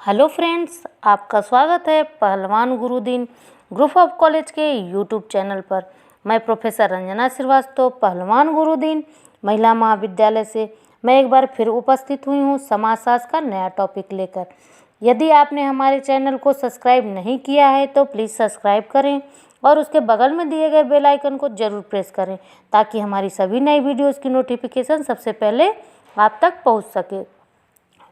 Hello friends, आपका स्वागत है पहलवान गुरुदीन ग्रुप ऑफ कॉलेज के यूट्यूब चैनल पर। मैं प्रोफेसर रंजना श्रीवास्तव, पहलवान गुरुदीन महिला महाविद्यालय से मैं एक बार फिर उपस्थित हुई हूँ समाजशास्त्र का नया टॉपिक लेकर। यदि आपने हमारे चैनल को सब्सक्राइब नहीं किया है तो प्लीज़ सब्सक्राइब करें और उसके बगल में दिए गए बेल आइकन को ज़रूर प्रेस करें ताकि हमारी सभी नई वीडियोज़ की नोटिफिकेशन सबसे पहले आप तक पहुँच सके।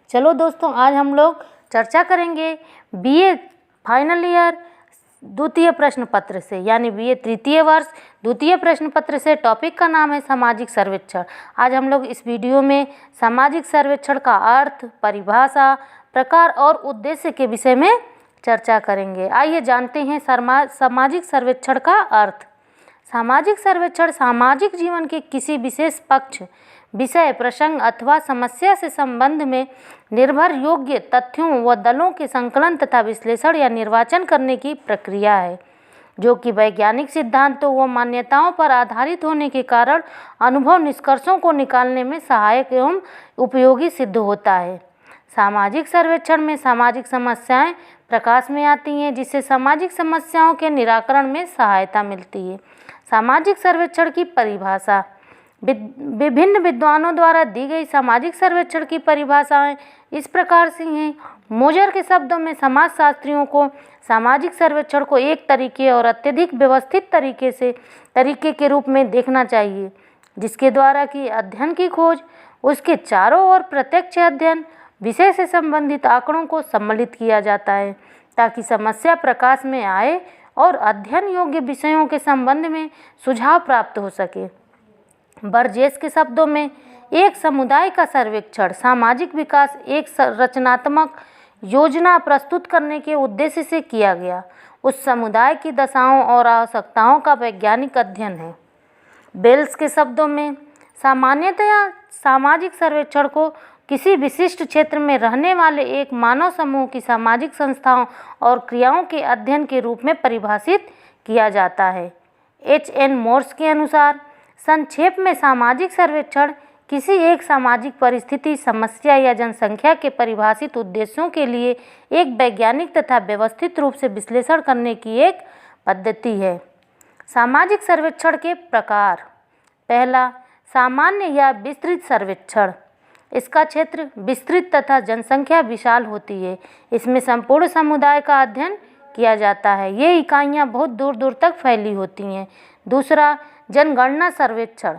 चलो दोस्तों, आज हम लोग चर्चा करेंगे बीए फाइनल ईयर द्वितीय प्रश्न पत्र से, यानी बीए तृतीय वर्ष द्वितीय प्रश्न पत्र से। टॉपिक का नाम है सामाजिक सर्वेक्षण। आज हम लोग इस वीडियो में सामाजिक सर्वेक्षण का अर्थ, परिभाषा, प्रकार और उद्देश्य के विषय में चर्चा करेंगे। आइए जानते हैं सामाजिक सर्वेक्षण का अर्थ। सामाजिक सर्वेक्षण सामाजिक जीवन के किसी विशेष पक्ष, विषय, प्रसंग अथवा समस्या से संबंध में निर्भर योग्य तथ्यों व दलों के संकलन तथा विश्लेषण या निर्वाचन करने की प्रक्रिया है, जो कि वैज्ञानिक सिद्धांतों व मान्यताओं पर आधारित होने के कारण अनुभव निष्कर्षों को निकालने में सहायक एवं उपयोगी सिद्ध होता है। सामाजिक सर्वेक्षण में सामाजिक समस्याएं प्रकाश में आती हैं, जिससे सामाजिक समस्याओं के निराकरण में सहायता मिलती है। सामाजिक सर्वेक्षण की परिभाषा। विभिन्न विद्वानों द्वारा दी गई सामाजिक सर्वेक्षण की परिभाषाएं इस प्रकार से हैं। मोजर के शब्दों में समाजशास्त्रियों को सामाजिक सर्वेक्षण को एक तरीके और अत्यधिक व्यवस्थित तरीके के रूप में देखना चाहिए, जिसके द्वारा कि अध्ययन की खोज, उसके चारों ओर प्रत्यक्ष अध्ययन, विषय से संबंधित आंकड़ों को सम्मिलित किया जाता है ताकि समस्या प्रकाश में आए और अध्ययन योग्य विषयों के संबंध में सुझाव प्राप्त हो सके। बर्जेस के शब्दों में एक समुदाय का सर्वेक्षण सामाजिक विकास एक रचनात्मक योजना प्रस्तुत करने के उद्देश्य से किया गया उस समुदाय की दशाओं और आवश्यकताओं का वैज्ञानिक अध्ययन है। बेल्स के शब्दों में सामान्यतया सामाजिक सर्वेक्षण को किसी विशिष्ट क्षेत्र में रहने वाले एक मानव समूह की सामाजिक संस्थाओं और क्रियाओं के अध्ययन के रूप में परिभाषित किया जाता है। H.N. मोर्स के अनुसार संक्षेप में सामाजिक सर्वेक्षण किसी एक सामाजिक परिस्थिति, समस्या या जनसंख्या के परिभाषित उद्देश्यों के लिए एक वैज्ञानिक तथा व्यवस्थित रूप से विश्लेषण करने की एक पद्धति है। सामाजिक सर्वेक्षण के प्रकार। पहला, सामान्य या विस्तृत सर्वेक्षण। इसका क्षेत्र विस्तृत तथा जनसंख्या विशाल होती है। इसमें संपूर्ण समुदाय का अध्ययन किया जाता है। ये इकाइयाँ बहुत दूर दूर तक फैली होती हैं। दूसरा, जनगणना सर्वेक्षण।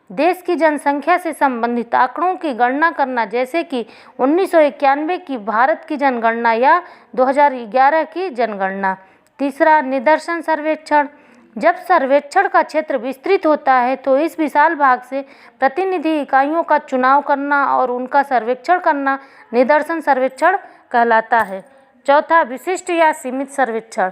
देश की जनसंख्या से संबंधित आंकड़ों की गणना करना, जैसे कि 1991 की भारत की जनगणना या 2011 की जनगणना। तीसरा, निदर्शन सर्वेक्षण। जब सर्वेक्षण का क्षेत्र विस्तृत होता है तो इस विशाल भाग से प्रतिनिधि इकाइयों का चुनाव करना और उनका सर्वेक्षण करना निदर्शन सर्वेक्षण कहलाता है। चौथा, विशिष्ट या सीमित सर्वेक्षण।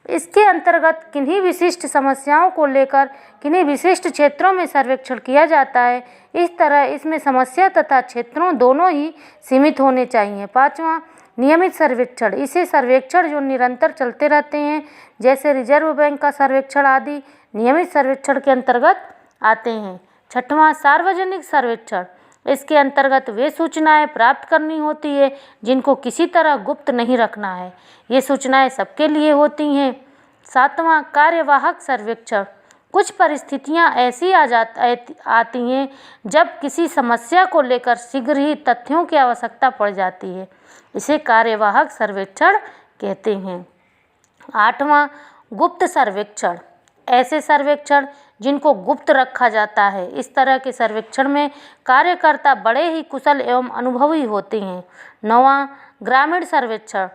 इसके अंतर्गत किन्हीं विशिष्ट समस्याओं को लेकर किन्हीं विशिष्ट क्षेत्रों में सर्वेक्षण किया जाता है। इस तरह इसमें समस्या तथा क्षेत्रों दोनों ही सीमित होने चाहिए। पाँचवां, नियमित सर्वेक्षण। इसे सर्वेक्षण जो निरंतर चलते रहते हैं, जैसे रिजर्व बैंक का सर्वेक्षण आदि, नियमित सर्वेक्षण के अंतर्गत आते हैं। छठवां, सार्वजनिक सर्वेक्षण। इसके अंतर्गत वे सूचनाएं प्राप्त करनी होती है जिनको किसी तरह गुप्त नहीं रखना है। ये सूचनाएं सबके लिए होती हैं। सातवां, कार्यवाहक सर्वेक्षण। कुछ परिस्थितियां ऐसी आती हैं जब किसी समस्या को लेकर शीघ्र ही तथ्यों की आवश्यकता पड़ जाती है। इसे कार्यवाहक सर्वेक्षण कहते हैं। आठवां, गुप्त सर्वेक्षण। ऐसे सर्वेक्षण जिनको गुप्त रखा जाता है। इस तरह के सर्वेक्षण में कार्यकर्ता बड़े ही कुशल एवं अनुभवी होते हैं। नौवां, ग्रामीण सर्वेक्षण।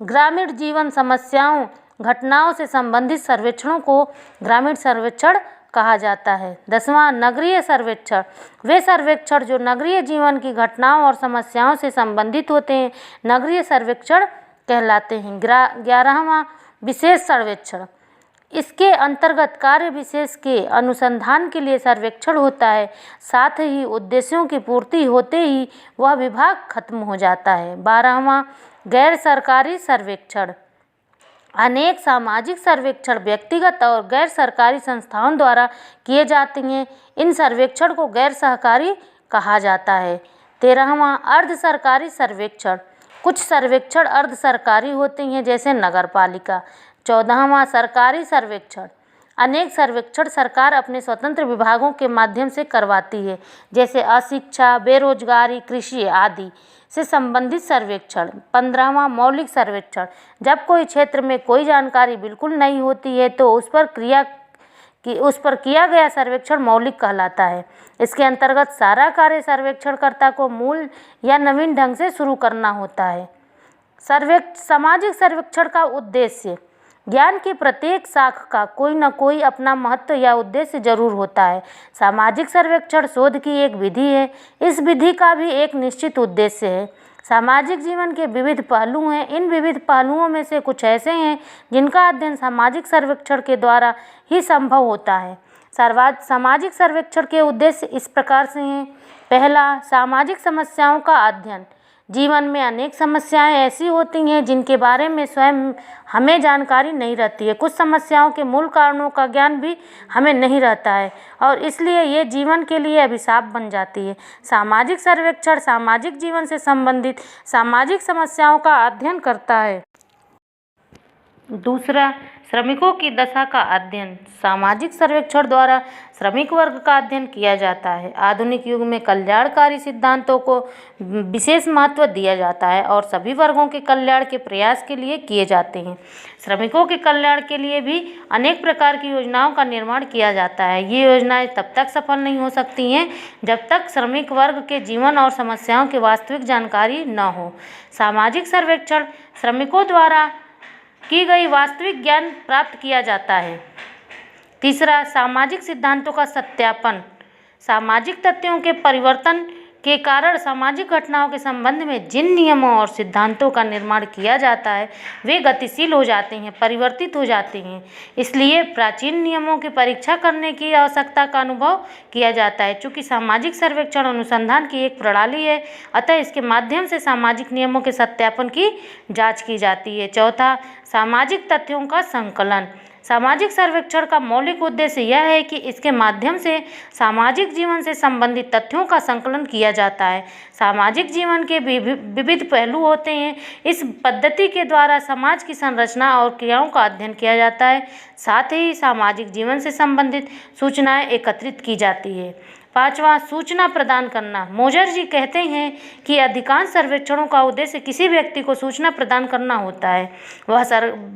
ग्रामीण जीवन समस्याओं, घटनाओं से संबंधित सर्वेक्षणों को ग्रामीण सर्वेक्षण कहा जाता है। 10वां, नगरीय सर्वेक्षण। वे सर्वेक्षण जो नगरीय जीवन की घटनाओं और समस्याओं से संबंधित होते हैं नगरीय सर्वेक्षण कहलाते हैं। 11वां, विशेष सर्वेक्षण। इसके अंतर्गत कार्य विशेष के अनुसंधान के लिए सर्वेक्षण होता है, साथ ही उद्देश्यों की पूर्ति होते ही वह विभाग खत्म हो जाता है। 12वां, गैर सरकारी सर्वेक्षण। अनेक सामाजिक सर्वेक्षण व्यक्तिगत और गैर सरकारी संस्थाओं द्वारा किए जाते हैं। इन सर्वेक्षण को गैर सरकारी कहा जाता है। 13वां, अर्ध सरकारी सर्वेक्षण। कुछ सर्वेक्षण अर्ध सरकारी होते हैं, जैसे नगर पालिका। 14वां सरकारी सर्वेक्षण। अनेक सर्वेक्षण सरकार अपने स्वतंत्र विभागों के माध्यम से करवाती है, जैसे अशिक्षा, बेरोजगारी, कृषि आदि से संबंधित सर्वेक्षण। 15वां मौलिक सर्वेक्षण। जब कोई क्षेत्र में कोई जानकारी बिल्कुल नहीं होती है तो उस पर किया गया सर्वेक्षण मौलिक कहलाता है। इसके अंतर्गत सारा कार्य सर्वेक्षणकर्ता को मूल या नवीन ढंग से शुरू करना होता है। सामाजिक सर्वेक्षण का उद्देश्य। ज्ञान की प्रत्येक शाख का कोई न कोई अपना महत्व या उद्देश्य जरूर होता है। सामाजिक सर्वेक्षण शोध की एक विधि है। इस विधि का भी एक निश्चित उद्देश्य है। सामाजिक जीवन के विविध पहलू हैं। इन विविध पहलुओं में से कुछ ऐसे हैं जिनका अध्ययन सामाजिक सर्वेक्षण के द्वारा ही संभव होता है। सामाजिक सर्वेक्षण के उद्देश्य इस प्रकार से हैं। पहला, सामाजिक समस्याओं का अध्ययन। जीवन में अनेक समस्याएं ऐसी होती हैं जिनके बारे में स्वयं हमें जानकारी नहीं रहती है। कुछ समस्याओं के मूल कारणों का ज्ञान भी हमें नहीं रहता है और इसलिए ये जीवन के लिए अभिशाप बन जाती है। सामाजिक सर्वेक्षण सामाजिक जीवन से संबंधित सामाजिक समस्याओं का अध्ययन करता है। दूसरा, श्रमिकों की दशा का अध्ययन। सामाजिक सर्वेक्षण द्वारा श्रमिक वर्ग का अध्ययन किया जाता है। आधुनिक युग में कल्याणकारी सिद्धांतों को विशेष महत्व दिया जाता है और सभी वर्गों के कल्याण के प्रयास के लिए किए जाते हैं। श्रमिकों के कल्याण के लिए भी अनेक प्रकार की योजनाओं का निर्माण किया जाता है। ये योजनाएं तब तक सफल नहीं हो सकती हैं जब तक श्रमिक वर्ग के जीवन और समस्याओं की वास्तविक जानकारी न हो। सामाजिक सर्वेक्षण श्रमिकों द्वारा की गई वास्तविक ज्ञान प्राप्त किया जाता है। तीसरा, सामाजिक सिद्धांतों का सत्यापन। सामाजिक तथ्यों के परिवर्तन के कारण सामाजिक घटनाओं के संबंध में जिन नियमों और सिद्धांतों का निर्माण किया जाता है वे गतिशील हो जाते हैं, परिवर्तित हो जाते हैं। इसलिए प्राचीन नियमों की परीक्षा करने की आवश्यकता का अनुभव किया जाता है। चूँकि सामाजिक सर्वेक्षण अनुसंधान की एक प्रणाली है, अतः इसके माध्यम से सामाजिक नियमों के सत्यापन की जाँच की जाती है। चौथा, सामाजिक तथ्यों का संकलन। सामाजिक सर्वेक्षण का मौलिक उद्देश्य यह है कि इसके माध्यम से सामाजिक जीवन से संबंधित तथ्यों का संकलन किया जाता है। सामाजिक जीवन के विविध पहलू होते हैं। इस पद्धति के द्वारा समाज की संरचना और क्रियाओं का अध्ययन किया जाता है। साथ ही सामाजिक जीवन से संबंधित सूचनाएं एकत्रित की जाती है। पांचवा, सूचना प्रदान करना। मोजर जी कहते हैं कि अधिकांश सर्वेक्षणों का उद्देश्य किसी व्यक्ति को सूचना प्रदान करना होता है। वह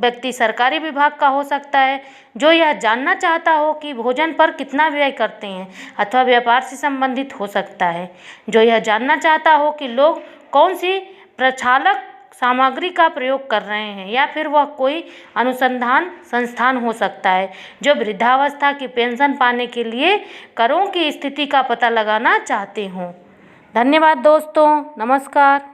व्यक्ति सरकारी विभाग का हो सकता है जो यह जानना चाहता हो कि भोजन पर कितना व्यय करते हैं, अथवा व्यापार से संबंधित हो सकता है जो यह जानना चाहता हो कि लोग कौन सी प्रक्षालक सामग्री का प्रयोग कर रहे हैं, या फिर वह कोई अनुसंधान संस्थान हो सकता है जो वृद्धावस्था की पेंशन पाने के लिए करों की स्थिति का पता लगाना चाहते हों। धन्यवाद दोस्तों, नमस्कार।